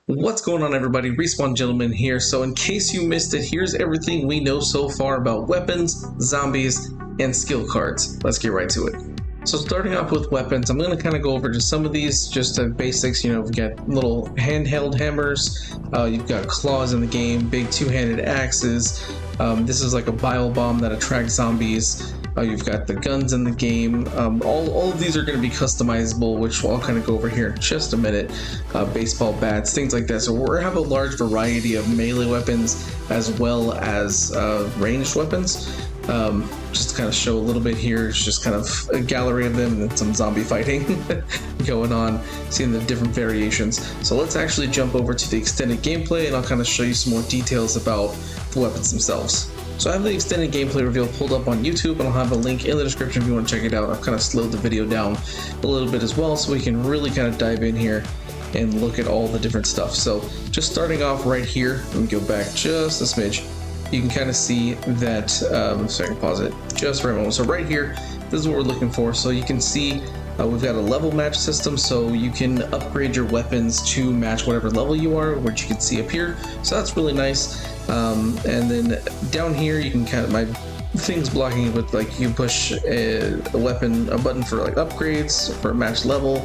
What's going on, everybody? Respawn Gentleman here. So in case you missed it, here's everything we know so far about weapons, zombies, and skill cards. Let's get right to it. So starting off with weapons, I'm going to kind of go over just some of these, just the basics. You know, we've got little handheld hammers, you've got claws in the game, big two-handed axes. This is like a bile bomb that attracts zombies. You've got the guns in the game. All of these are going to be customizable, which I'll kind of go over here in just a minute. Baseball bats, things like that. So we have a large variety of melee weapons as well as ranged weapons. Just to kind of show a little bit here, it's just kind of a gallery of them and then some zombie fighting going on, seeing the different variations. So let's actually jump over to the extended gameplay and I'll kind of show you some more details about the weapons themselves. So I have the extended gameplay reveal pulled up on YouTube, and I'll have a link in the description if you want to check it out. I've kind of slowed the video down a little bit as well so we can really kind of dive in here and look at all the different stuff. So just starting off right here, let me go back just a smidge. You can kind of see that, so I can pause it just for a moment. So right here, this is what we're looking for. So you can see we've got a level match system, so you can upgrade your weapons to match whatever level you are, which you can see up here. So that's really nice. And then down here, you can kind of, my thing's blocking it with, like, you push a button for like upgrades, for match level,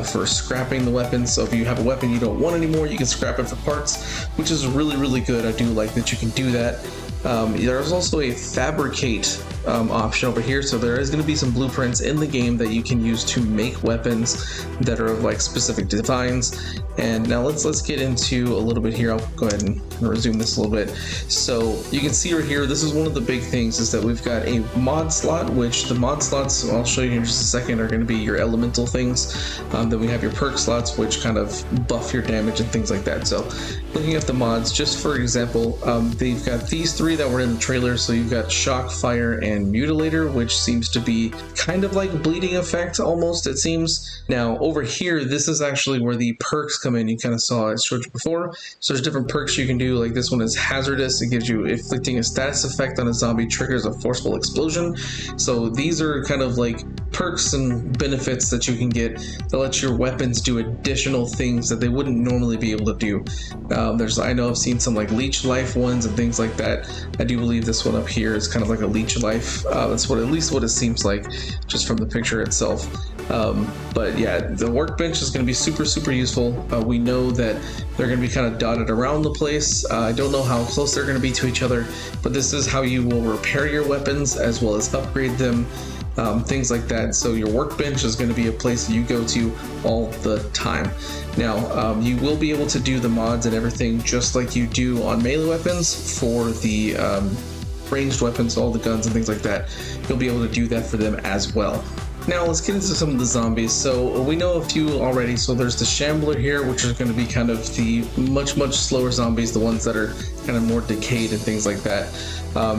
for scrapping the weapon. So if you have a weapon you don't want anymore, you can scrap it for parts, which is really, really good. I do like that you can do that. There's also a fabricate option over here, so there is going to be some blueprints in the game that you can use to make weapons that are of like specific designs. And now let's get into a little bit here. I'll go ahead and resume this a little bit. So you can see right here, this is one of the big things, is that we've got a mod slot, which the mod slots, I'll show you in just a second, are going to be your elemental things. Then we have your perk slots, which kind of buff your damage and things like that. So looking at the mods, just for example, they've got these three that were in the trailer. So you've got shock, fire, and mutilator, which seems to be kind of like bleeding effect almost, it seems. Now over here, this is actually where the perks come in. You kind of saw it showed you before. So there's different perks you can do. Like this one is hazardous. It gives you inflicting a status effect on a zombie triggers a forceful explosion. So these are kind of like perks and benefits that you can get that let your weapons do additional things that they wouldn't normally be able to do. I know I've seen some like leech life ones and things like that. I do believe this one up here is kind of like a leech life. That's at least what it seems like just from the picture itself. But yeah, the workbench is going to be super useful. We know that they're going to be kind of dotted around the place. I don't know how close they're going to be to each other, but this is how you will repair your weapons as well as upgrade them. Things like that. So your workbench is going to be a place that you go to all the time. Now, you will be able to do the mods and everything just like you do on melee weapons for the ranged weapons, all the guns and things like that. You'll be able to do that for them as well. Now let's get into some of the zombies. So we know a few already. So there's the Shambler here, which is going to be kind of the much slower zombies, the ones that are kind of more decayed and things like that.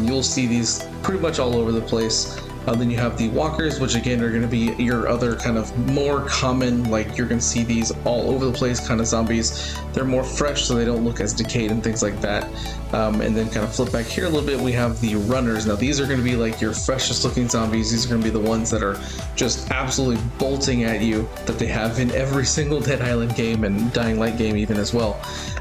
You'll see these pretty much all over the place. Then you have the walkers, which again are going to be your other kind of more common, like you're going to see these all over the place kind of zombies. They're more fresh, so they don't look as decayed and things like that. And then kind of flip back here a little bit, we have the runners. Now these are going to be like your freshest looking zombies. These are going to be the ones that are just absolutely bolting at you, that they have in every single Dead Island game and Dying Light game even as well.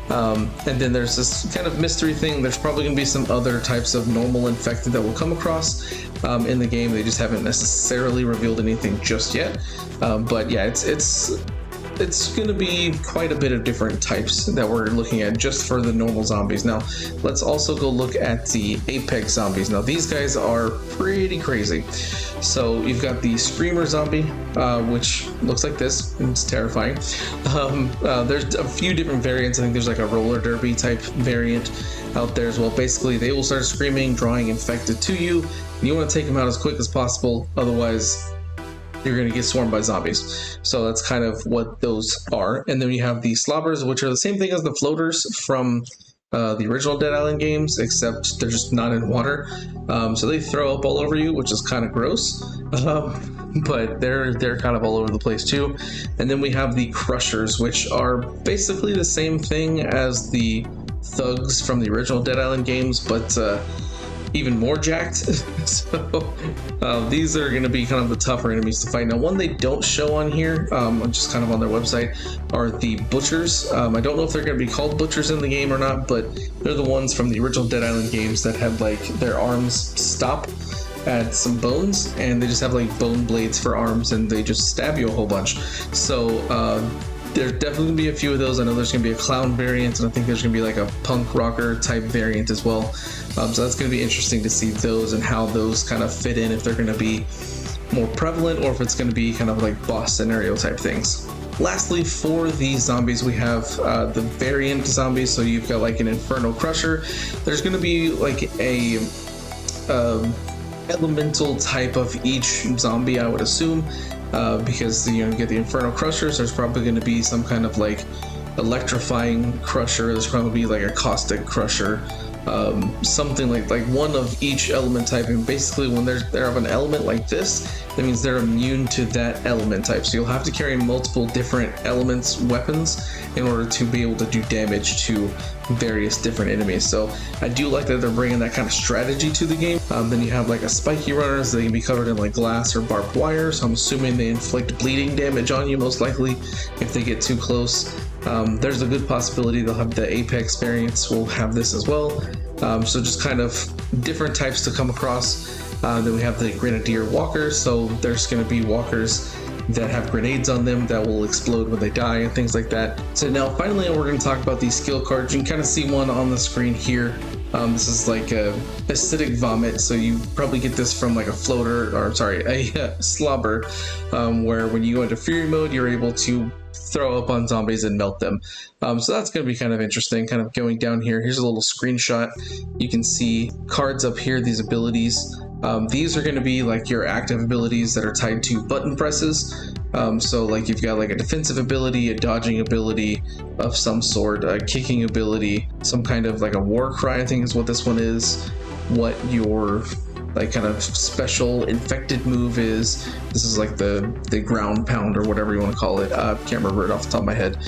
And then there's this kind of mystery thing. There's probably going to be some other types of normal infected that we'll come across in the game. They just haven't necessarily revealed anything just yet. But yeah, it's going to be quite a bit of different types that we're looking at just for the normal zombies. Now, let's also go look at the Apex zombies. Now, these guys are pretty crazy. So you've got the Screamer zombie, which looks like this, and it's terrifying. There's a few different variants. I think there's like a roller derby type variant out there as well. Basically, they will start screaming, drawing infected to you. And you want to take them out as quick as possible, otherwise you're going to get swarmed by zombies. So that's kind of what those are. And then you have the Slobbers, which are the same thing as the floaters from the original Dead Island games, except they're just not in water. So they throw up all over you, which is kind of gross. But they're kind of all over the place too. And then we have the Crushers, which are basically the same thing as the thugs from the original Dead Island games, but even more jacked. So these are going to be kind of the tougher enemies to fight. Now, one they don't show on here, just kind of on their website, are the butchers. I don't know if they're going to be called butchers in the game or not, but they're the ones from the original Dead Island games that had like their arms stop at some bones, and they just have like bone blades for arms, and they just stab you a whole bunch. So there's definitely gonna be a few of those. I know there's gonna be a clown variant, and I think there's gonna be like a punk rocker type variant as well. So that's gonna be interesting to see those and how those kind of fit in, if they're gonna be more prevalent or if it's gonna be kind of like boss scenario type things. Lastly, for the zombies, we have the variant zombies. So you've got like an Inferno Crusher. There's gonna be like a elemental type of each zombie, I would assume, because you get the Inferno Crushers. There's probably going to be some kind of like electrifying crusher. There's probably like a caustic crusher, something like one of each element type. And basically, when they're of an element like this, that means they're immune to that element type. So you'll have to carry multiple different elements weapons in order to be able to do damage to various different enemies. So I do like that they're bringing that kind of strategy to the game. Then you have like a spiky runners. They can be covered in like glass or barbed wire, so I'm assuming they inflict bleeding damage on you most likely if they get too close. There's a good possibility they'll have the Apex variants will have this as well. So just kind of different types to come across. Then we have the Grenadier Walkers. So there's going to be walkers that have grenades on them that will explode when they die and things like that. So now finally we're going to talk about these skill cards. You can kind of see one on the screen here. This is like a acidic vomit, so you probably get this from like a floater, or sorry, a slobber, where when you go into fury mode, you're able to throw up on zombies and melt them. So that's going to be kind of interesting. Kind of going down here, here's a little screenshot. You can see cards up here, these abilities. These are going to be like your active abilities that are tied to button presses. So like you've got like a defensive ability, a dodging ability of some sort, a kicking ability, some kind of like a war cry, I think is what this one is. What your like kind of special infected move is. This is like the ground pound or whatever you want to call it. Can't remember it off the top of my head.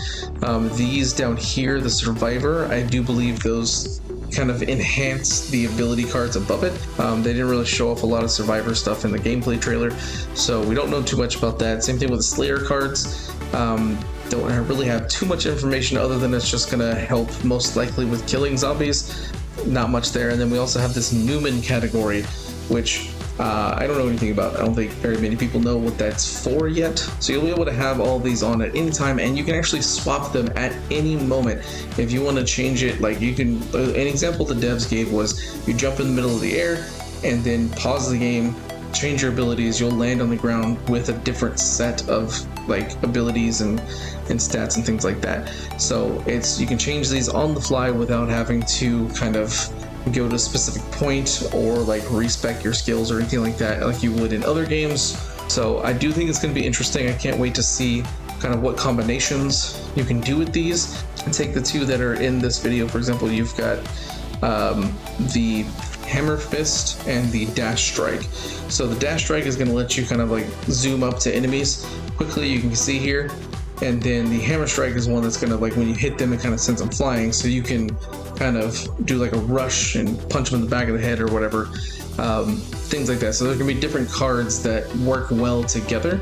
These down here, the survivor, I do believe those kind of enhance the ability cards above it. They didn't really show off a lot of survivor stuff in the gameplay trailer, so we don't know too much about that. Same thing with the Slayer cards. Don't really have too much information other than it's just gonna help most likely with killing zombies. Not much there. And then we also have this Newman category, which I don't know anything about. I don't think very many people know what that's for yet. So you'll be able to have all these on at any time, and you can actually swap them at any moment if you want to change it. Like you can, an example the devs gave was you jump in the middle of the air and then pause the game, change your abilities, you'll land on the ground with a different set of like abilities and stats and things like that. So you can change these on the fly without having to kind of go to a specific point or like respec your skills or anything like that like you would in other games. So I do think it's going to be interesting. I can't wait to see kind of what combinations you can do with these. And take the two that are in this video, for example, you've got the Hammer Fist and the Dash Strike. So the Dash Strike is going to let you kind of like zoom up to enemies quickly, you can see here. And then the Hammer Strike is one that's going to, like, when you hit them, it kind of sends them flying, so you can kind of do like a rush and punch them in the back of the head or whatever, things like that. So there's going to be different cards that work well together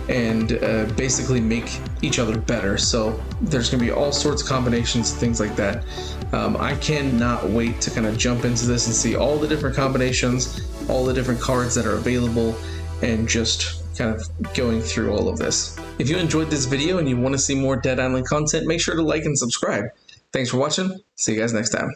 and basically make each other better. So there's going to be all sorts of combinations, things like that. I cannot wait to kind of jump into this and see all the different combinations, all the different cards that are available, and just kind of going through all of this. If you enjoyed this video and you want to see more Dead Island content, make sure to like and subscribe. Thanks for watching. See you guys next time.